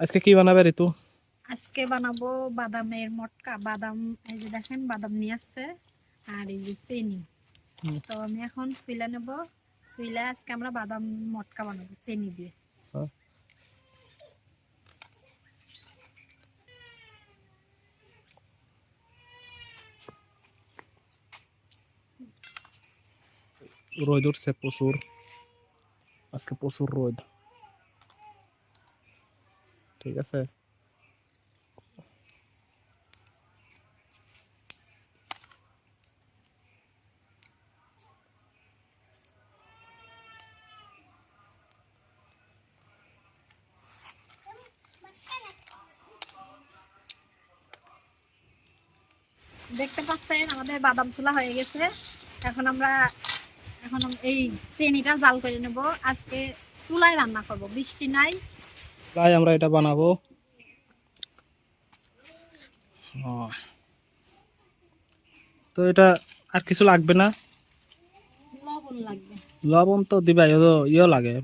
আজকে কি বানাবে ঋতু? আজকে বানাবো বাদামের মটকা। বাদাম এই যে দেখেন, বাদাম নিয়ে আসছে আর এই যে চিনি। তো আমি এখন সুইলা নেব। সুইলা আজকে আমরা বাদাম মটকা বানাবো চিনি দিয়ে। রোদ উঠছে প্রচুর, আজকে প্রচুর রোদ। ঠিক আছে, দেখতে পাচ্ছেন আমাদের বাদাম ছোলা হয়ে গেছে। এখন এই চিনিটা জাল করে নেব। আজকে চুলায় রান্না করব, বৃষ্টি নাই। তাই আমরা এটা বানাবো। তো এটা আর কিছু লাগবে না? লবণ লাগবে। লবণ তো দিবাই, ইয়ে লাগে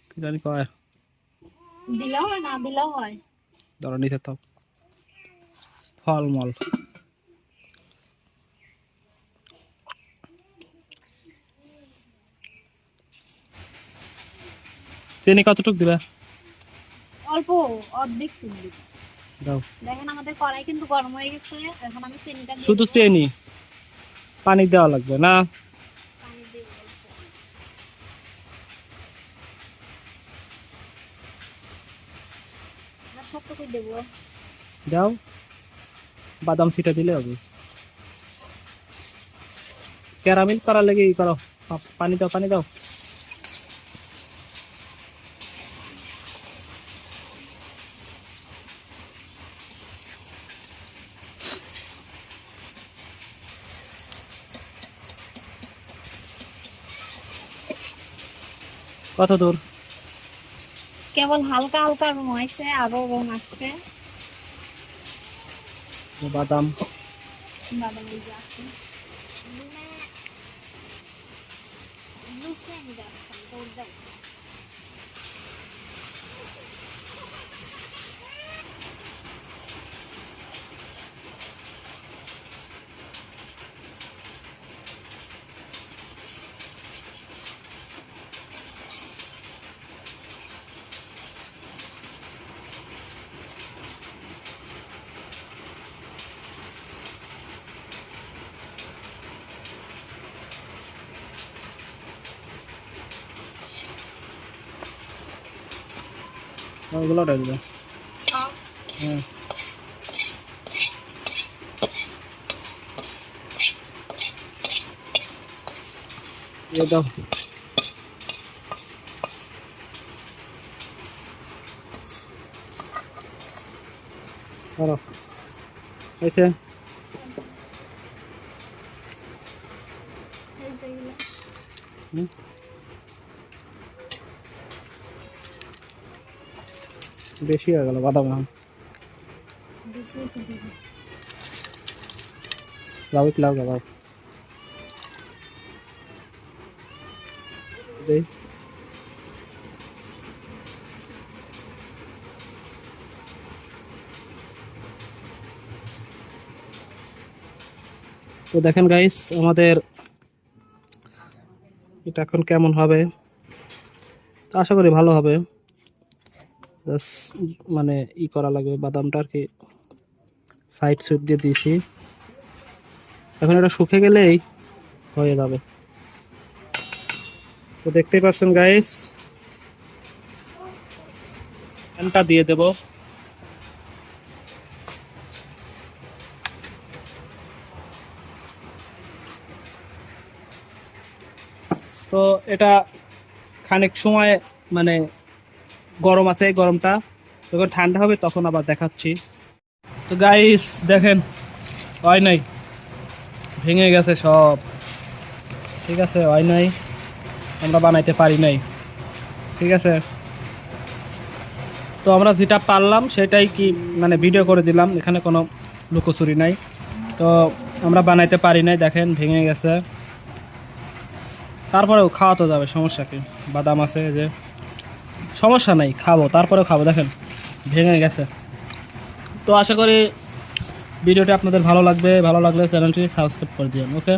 কি জানি কয়, দিলেও হয় না দিলেও হয়। ধরো নিচে তো ফলমল। চিনি কতটুকু দিবা? অল্প, অর্ধেক চিনি দিব। দাও। দেখেন আমাদের কড়াই কিন্তু গরম হয়ে গেছে। এখন আমি চিনিটা দিয়ে শুধু দেব। চিনি, পানি দেওয়া লাগবে না? পানি দিয়ে অল্প। না সবটুকুই দেব। দাও, বাদাম ছিটা দিলে হবে। ক্যারামেল করার লেগে ই করো, পানি দাও, পানি দাও। কত দূর? কেবল হালকা হালকা রং হয়েছে, আরো রং আসছে। বাদাম বাদাম এই যে আছে। ওগুলো দিবে। হ্যাঁ, দিয়ে দাও। ধরো, হয়েছে। হুম, বেশি হয়ে গেল বাদাম। লাউ লাউ লাউ দেই। তো দেখেন গাইস, আমাদের এটা এখন কেমন হবে, তো আশা করি ভালো হবে। মানে ই করা লাগবে, বাদামটা আর কি সাইড সুইড দিয়ে দিয়েছি। এখন এটা শুকে গেলেই হয়ে যাবে। তো দেখতেই পাচ্ছেন গাইস, ফ্যানটা দিয়ে দেব। তো এটা খানিক সময় মানে গরম আছে, গরমটা যখন ঠান্ডা হবে তখন আবার দেখাচ্ছি। তো গাইস দেখেন, হয় নাই, ভেঙে গেছে সব। ঠিক আছে, হয় নাই, আমরা বানাইতে পারি নাই। ঠিক আছে, তো আমরা যেটা পারলাম সেটাই কি মানে ভিডিও করে দিলাম, এখানে কোনো লুকোচুরি নাই। তো আমরা বানাইতে পারি নাই, দেখেন ভেঙে গেছে। তারপরেও খাওয়া তো যাবে, সমস্যা কি, বাদাম আছে যে। সমস্যা নাই, খাবো, তারপরেও খাবো। দেখেন ভেঙে গেছে। তো আশা করি ভিডিওটি আপনাদের ভালো লাগবে, ভালো লাগলে চ্যানেলটি সাবস্ক্রাইব করে দিন। ওকে।